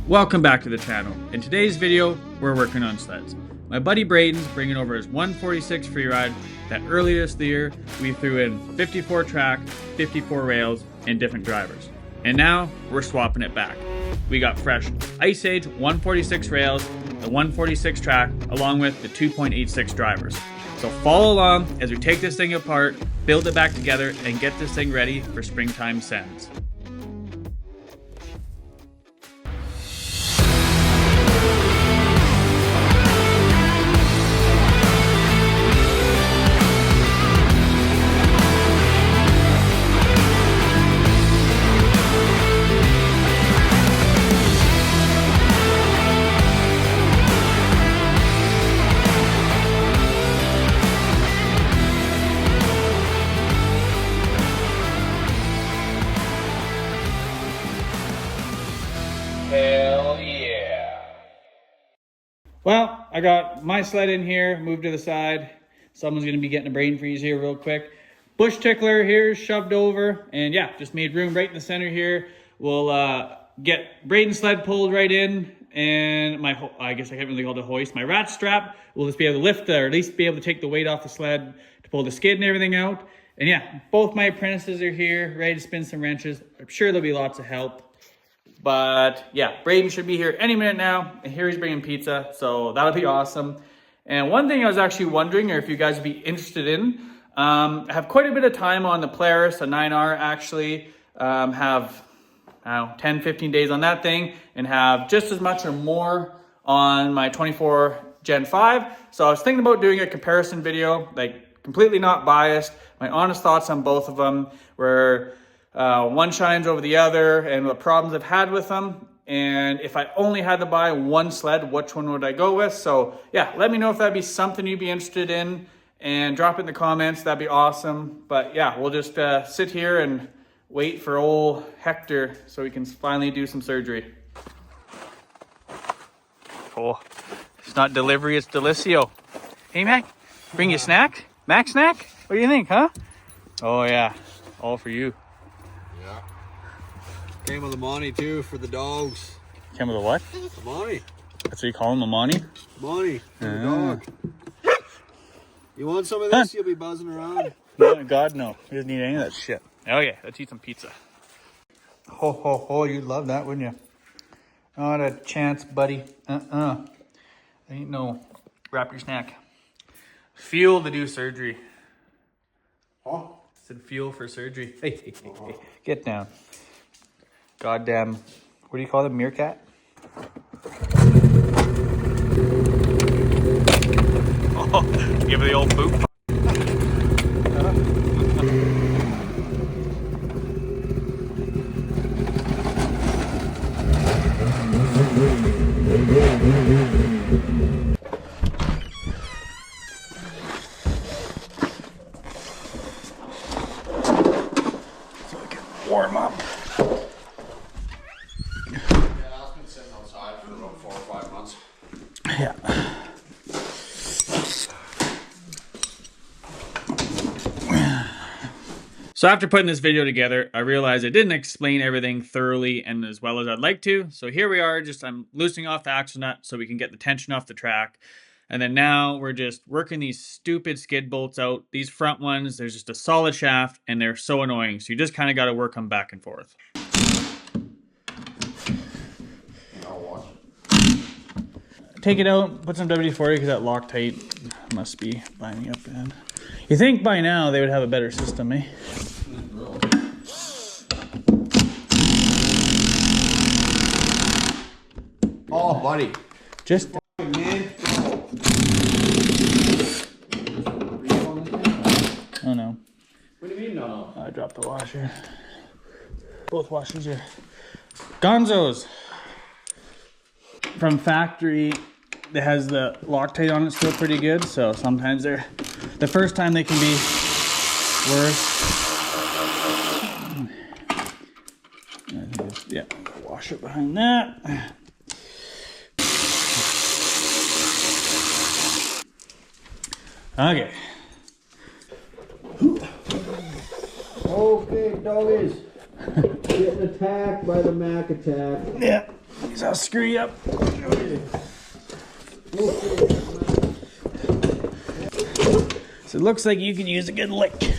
Welcome back to the channel. In today's video, we're working on sleds. My buddy Braydon's bringing over his 146 freeride that earlier this year we threw in 54 track, 54 rails, and different drivers. And now we're swapping it back. We got fresh Ice Age 146 rails, the 146 track, along with the 2.86 drivers. So follow along as we take this thing apart, build it back together, and get this thing ready for springtime sends. Hell yeah. Well, I got my sled in here, moved to the side. Someone's gonna be getting a brain freeze here real quick. Bush tickler here, shoved over, and yeah, just made room right in the center here. We'll get Braydon's sled pulled right in, and my, I guess I can't really call it a hoist, my rat strap will just be able to lift, or at least be able to take the weight off the sled to pull the skid and everything out. And yeah, both my apprentices are here, ready to spin some wrenches. I'm sure there'll be lots of help. But yeah, Braydon should be here any minute now, and here he's bringing pizza, so that'll be awesome. And one thing I was actually wondering, or if you guys would be interested in, I have quite a bit of time on the Polaris, a 9R actually, have, I don't know, 10, 15 days on that thing, and have just as much or more on my 24 Gen 5. So I was thinking about doing a comparison video, like completely not biased, my honest thoughts on both of them, where one shines over the other and the problems I've had with them. And if I only had to buy one sled, which one would I go with? So yeah, let me know if that'd be something you'd be interested in, and drop it in the comments. That'd be awesome. But yeah, we'll just sit here and wait for old Hector so we can finally do some surgery. Oh, it's not delivery, it's Delicio. Hey Mac, bring you a snack? Mac snack? What do you think, huh? Oh yeah, all for you. Yeah. Came with a money too for the dogs. Came with a what? A money. That's what you call him, a money? Money for the dog. You want some of this? You'll be buzzing around. No, God, no. He doesn't need any of that shit. Okay, let's eat some pizza. Ho, ho, ho. You'd love that, wouldn't you? Not a chance, buddy. Ain't no wrap your snack. Fuel to do surgery. Huh? Said fuel for surgery. Hey, get down. Goddamn, what do you call them? Meerkat? Oh, give it the old boot. Warm up. Yeah, I've been sitting outside for about 4 or 5 months. Yeah. So after putting this video together, I realized I didn't explain everything thoroughly and as well as I'd like to. So here we are, I'm loosening off the axle nut so we can get the tension off the track. And then now we're just working these stupid skid bolts out. These front ones, there's just a solid shaft and they're so annoying. So you just kind of got to work them back and forth. Take it out, put some WD-40 because that Loctite must be binding up bad. You think by now they would have a better system, eh? Oh, buddy. Just... Man. Oh no. What do you mean no? I dropped the washer. Both washers are Gonzo's. From factory, it has the Loctite on it still pretty good, so sometimes they're, the first time they can be worse. Yeah, washer behind that. Okay. Okay, doggies. Getting attacked by the Mac attack. Yeah. Because I'll screw you up. So it looks like you can use a good lick. Okay,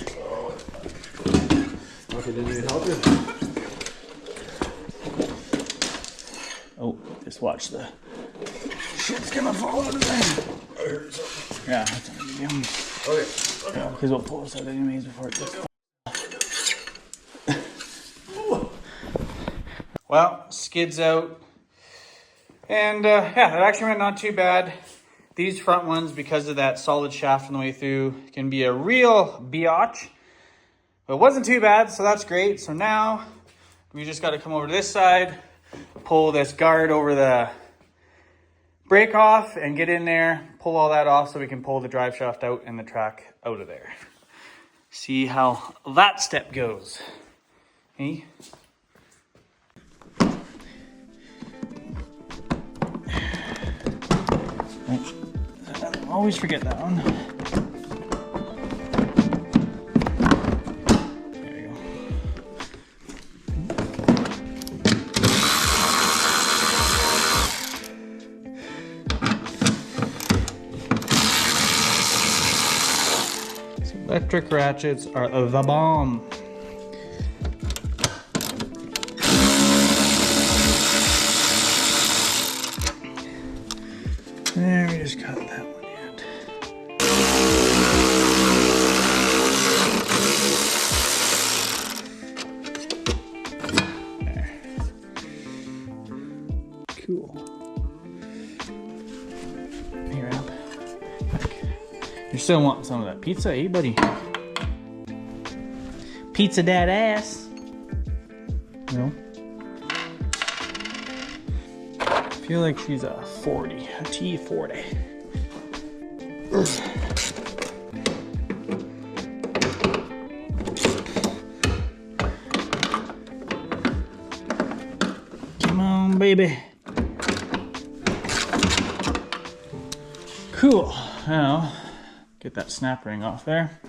did you help you? Oh, just watch the shit's gonna fall out of there. Yeah, that's a medium. Okay. Yeah, because we'll pull this out anyways before it gets. Well, skid's out. And yeah, that actually went not too bad. These front ones, because of that solid shaft on the way through, can be a real biatch. But it wasn't too bad, so that's great. So now we just got to come over to this side, pull this guard over the brake off and get in there, pull all that off so we can pull the drive shaft out and the track out of there. See how that step goes. Hey? I always forget that one. There you go. These electric ratchets are the bomb. There, we just got that one yet. There. Cool. Here, Ab. You're still wanting some of that pizza, eh, buddy? Pizza that ass. No? I feel like she's a 40, a T40. Come on, baby. Cool. Now, get that snap ring off there.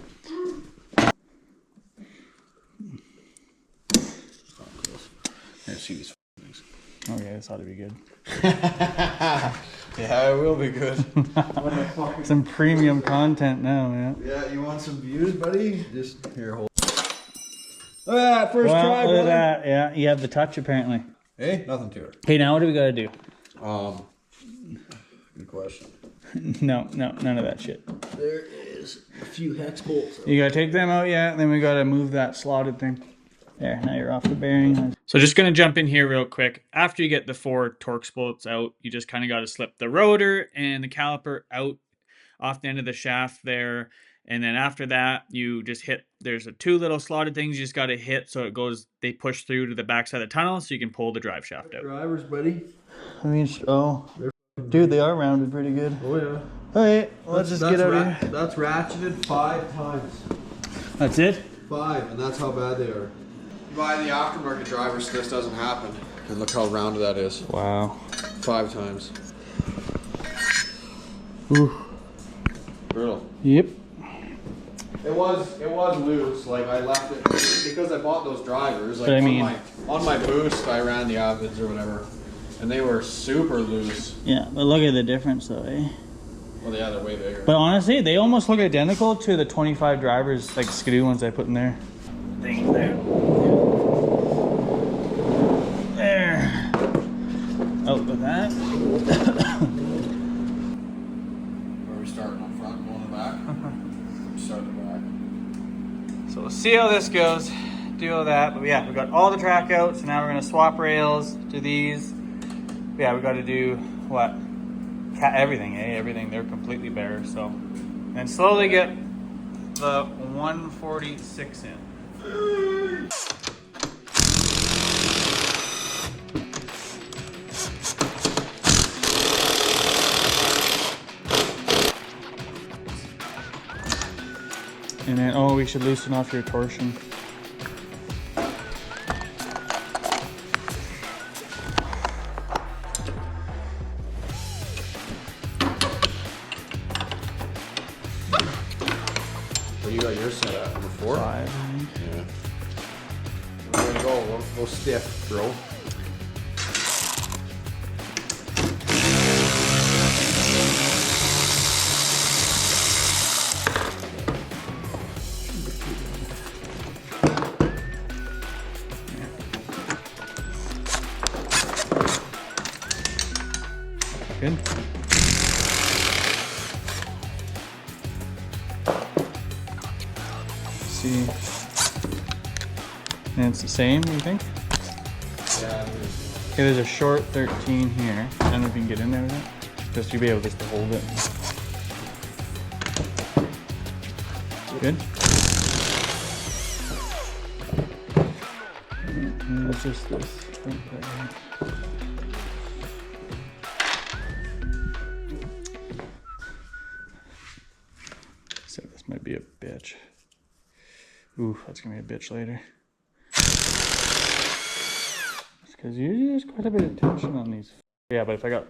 Let's see these things. Okay, this ought to be good. Yeah, it will be good. Some premium content now, man. Yeah, you want some views, buddy? Just here, hold. Look at that, first try, Look at brother. that. Yeah, you have the touch apparently. Hey, nothing to it. Hey, now what do we gotta do? Good question. No, none of that shit. There is a few hex bolts. You gotta take them out, yeah, then we gotta move that slotted thing. There, now you're off the bearing. So just gonna jump in here real quick. After you get the 4 Torx bolts out, you just kind of gotta slip the rotor and the caliper out off the end of the shaft there. And then after that, you just hit, there's 2 little slotted things you just gotta hit so it goes, they push through to the backside of the tunnel so you can pull the drive shaft out. Drivers, buddy. I mean, oh, dude, they are rounded pretty good. Oh, yeah. All right, well, let's just get out of here. That's ratcheted 5 times. That's it? 5, and that's how bad they are. You buy the aftermarket drivers, this doesn't happen. And look how rounded that is. Wow. 5 times. Ooh. Brutal. Yep. It was loose. Like I left it because I bought those drivers. Like But I mean, on my boost, I ran the Avids or whatever, and they were super loose. yeah, but look at the difference though, eh? Well, yeah, they're way bigger. But honestly, they almost look identical to the 25 drivers, like Skidoo ones I put in there. Thing there. There. Out with that. Where are we starting? On front, going in the back? Start the back. So we'll see how this goes. Do all that, but yeah, we got all the track out. So now we're gonna swap rails to these. But yeah, we got to do what? Everything, eh? Everything. They're completely bare. So, and slowly get the 146 in. And then, oh, we should loosen off your torsion. What do you got yours set at? Number 4? 5. Yeah. There you go. Go stiff, bro. Good. See. And it's the same, you think? Yeah. Okay, there's a short 13 here. I don't know if you can get in there with it. Just to be able just to hold it. Good. And it's just this. So this might be a bitch. Ooh, that's gonna be a bitch later. Because usually there's quite a bit of tension on these. Yeah, but if I got,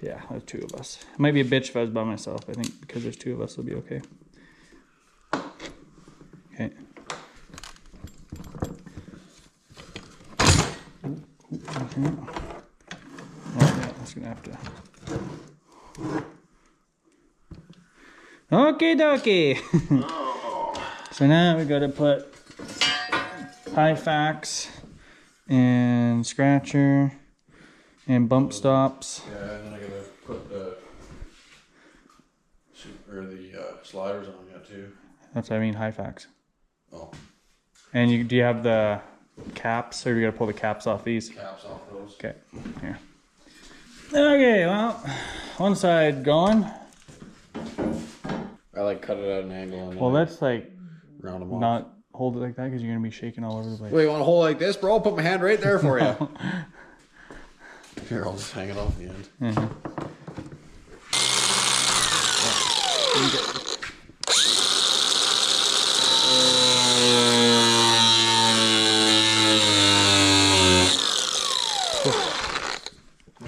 yeah, there's two of us. It might be a bitch if I was by myself. I think because there's two of us, it'll be okay. Okay. Oh yeah, that's gonna have to. Okay, dokie. So now we gotta put high fax and scratcher and bump stops. Yeah, and then I gotta put the sliders on yet too. That's what I mean, high fax. Oh, And do you have the caps, or you gotta pull the caps off these? caps off those. Okay, here. Okay, well, one side going. I like cut it at an angle and Well, let's like round them off. not hold it like that because you're gonna be shaking all over the place. Wait, you want to hold it like this, bro? I'll put my hand right there for you. Here, I'll just hang it off the end. Mm-hmm.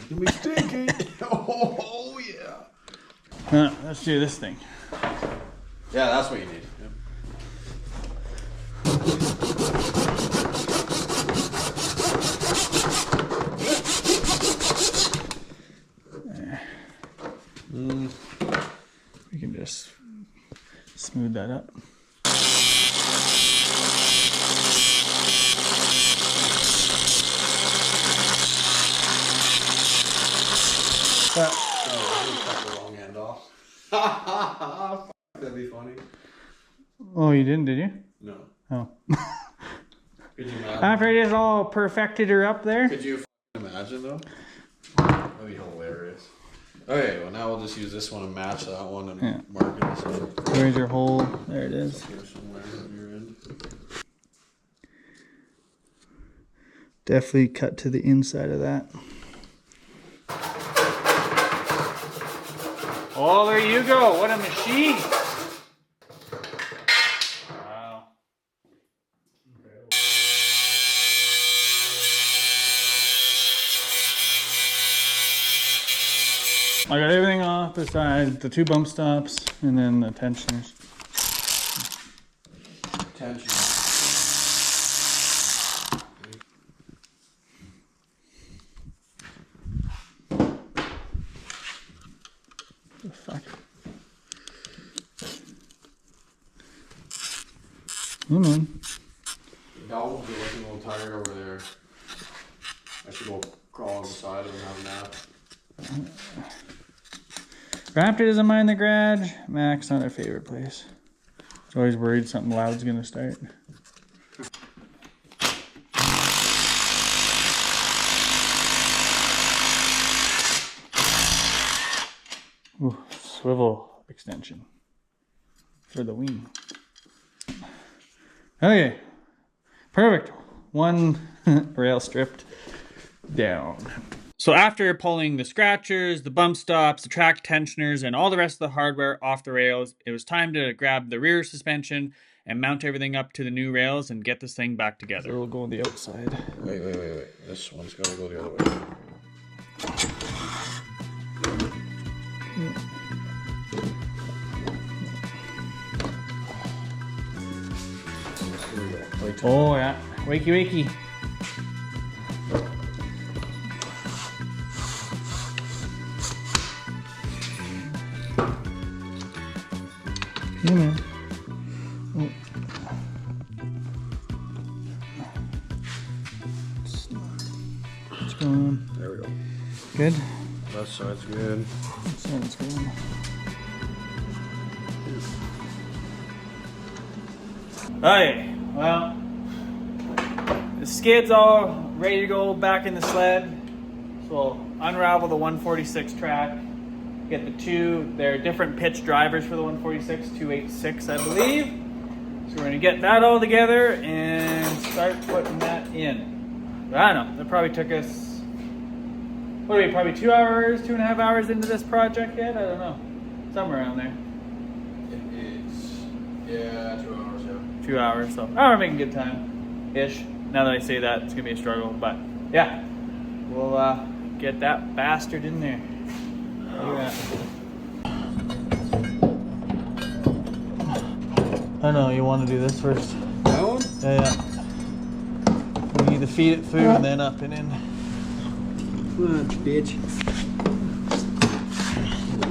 You'll be stinky. Oh yeah. Let's do this thing. Yeah, that's what you need. Yep. We can just smooth that up. But, Oh, cut the wrong end off. That'd be funny. oh, you didn't, did you? No. Oh. Could you imagine? After it is all perfected her up there. Could you imagine though? That'd be hilarious. Okay, well now we'll just use this one and match that one and Yeah. mark it. So Where's your hole? There it is. here somewhere on your end. Definitely cut to the inside of that. Oh, there you go. What a machine. Wow. I got everything off besides the two bump stops and then the tensioners. Tension. The fuck? Come on. The dog will be looking a little tired over there. I should go crawl on the side and have a nap. Raptor doesn't mind the garage. Mac's not her favorite place. She's always worried something loud's gonna start. Ooh, swivel extension for the wing. Okay, perfect. One rail stripped down. So after pulling the scratchers, the bump stops, the track tensioners, and all the rest of the hardware off the rails, it was time to grab the rear suspension and mount everything up to the new rails and get this thing back together. So we'll go on the outside. Wait. This one's gotta go the other way. Oh yeah, wakey. Come on. Oh. It's going. There we go. Good. Let That side's good. Sounds good. Okay, well, the skid's all ready to go back in the sled. So we'll unravel the 146 track, get they're different pitch drivers for the 146, 286 I believe. So we're gonna get that all together and start putting that in. But I don't know, that probably took us, what are we, probably 2 hours, 2.5 hours into this project yet? I don't know, somewhere around there. Yeah, 2 hours, 2 hours, so we're making good time-ish. Now that I say that, it's gonna be a struggle, but yeah, we'll get that bastard in there. Look at that. I know, you want to do this first. That one? Yeah. We need to feed it food and then up and in. What, bitch?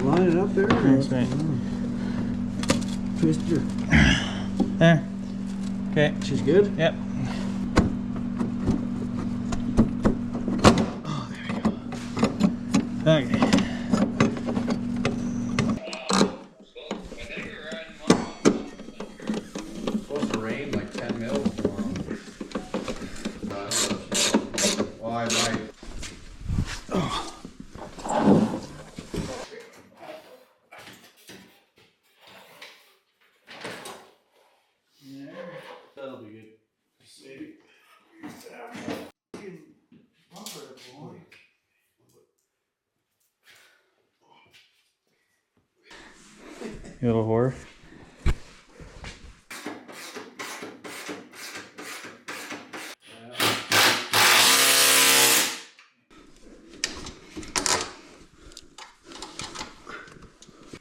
Line it up there. That's right. Twist her. There. Okay. She's good? Yep. Oh, there we go. Okay. It's supposed to rain like 10 mils tomorrow. Well, I might. That'll be good. Maybe. You little whore.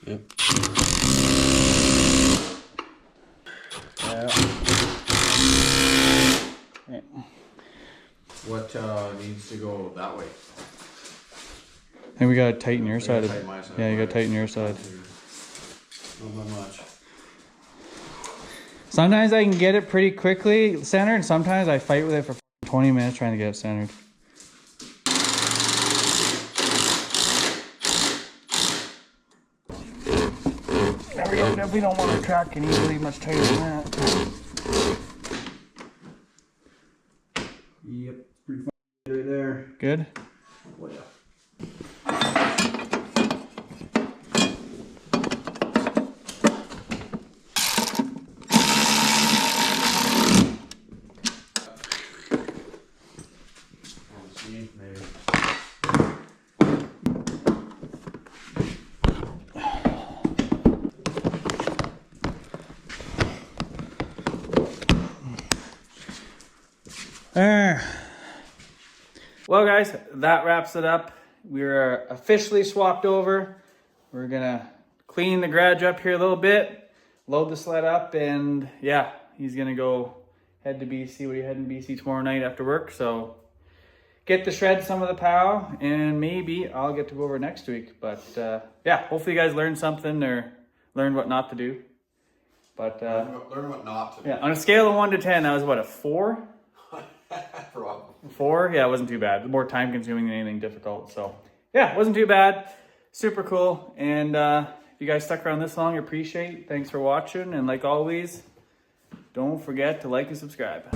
Yep. Yeah. What needs to go that way? I think we gotta tighten your side. Tighten my side. Yeah, you gotta tighten your side. Not by much. Sometimes I can get it pretty quickly centered, and sometimes I fight with it for 20 minutes trying to get it centered. There we go. Definitely don't want our track any really much tighter than that. Yep, pretty fun right there. Good? Oh, yeah. Well guys, that wraps it up. We're officially swapped over. We're gonna clean the garage up here a little bit, load the sled up, and yeah, he's gonna go head to BC. What are you heading to BC tomorrow night after work? So get to shred some of the POW, and maybe I'll get to go over next week. But yeah, hopefully you guys learned something or learned what not to do. But learn what not to do. yeah, on a scale of 1 to 10, that was what, a 4? Probably. 4? Yeah, it wasn't too bad. More time consuming than anything difficult. So yeah, it wasn't too bad. Super cool. And if you guys stuck around this long, I appreciate it. Thanks for watching. And like always, don't forget to like and subscribe.